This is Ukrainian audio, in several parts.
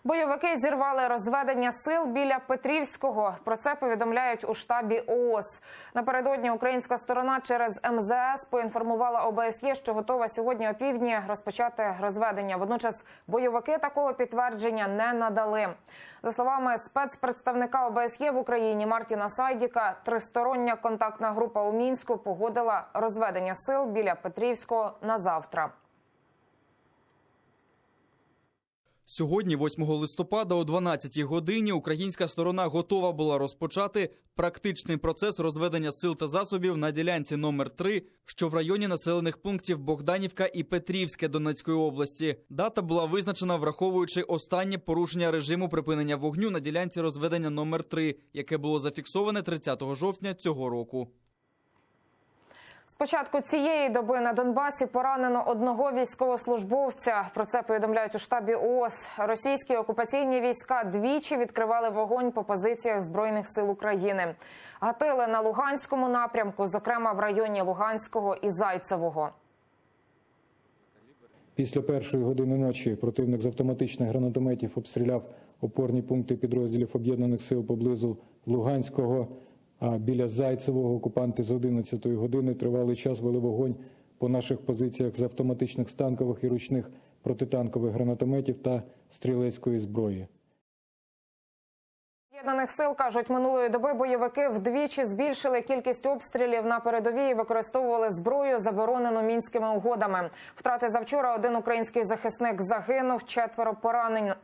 Бойовики зірвали розведення сил біля Петрівського. Про це повідомляють у штабі ООС. Напередодні українська сторона через МЗС поінформувала ОБСЄ, що готова сьогодні опівдні розпочати розведення. Водночас бойовики такого підтвердження не надали. За словами спецпредставника ОБСЄ в Україні Мартіна Сайдіка, тристороння контактна група у Мінську погодила розведення сил біля Петрівського на завтра. Сьогодні, 8 листопада, о 12-й годині, українська сторона готова була розпочати практичний процес розведення сил та засобів на ділянці номер 3, що в районі населених пунктів Богданівка і Петрівське Донецької області. Дата була визначена, враховуючи останнє порушення режиму припинення вогню на ділянці розведення номер 3, яке було зафіксоване 30 жовтня цього року. З початку цієї доби на Донбасі поранено одного військовослужбовця. Про це повідомляють у штабі ООС. Російські окупаційні війська двічі відкривали вогонь по позиціях Збройних сил України. Гатили на Луганському напрямку, зокрема в районі Луганського і Зайцевого. Після першої години ночі противник з автоматичних гранатометів обстріляв опорні пункти підрозділів Об'єднаних сил поблизу Луганського. А біля Зайцевого окупанти з 11-ї години тривалий час вели вогонь по наших позиціях з автоматичних станкових і ручних протитанкових гранатометів та стрілецької зброї. Об'єднаних сил кажуть, минулої доби бойовики вдвічі збільшили кількість обстрілів на передовій і використовували зброю, заборонену Мінськими угодами. Втрати завчора: один український захисник загинув, 4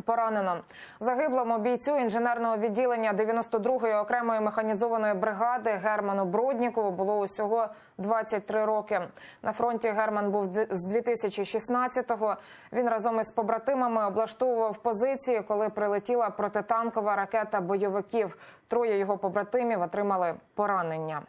поранено. Загиблому бійцю інженерного відділення 92-ї окремої механізованої бригади Герману Броднікову було усього 23 роки. На фронті Герман був з 2016-го. Він разом із побратимами облаштовував позиції, коли прилетіла протитанкова ракета бойовиків. 3 його побратимів отримали поранення.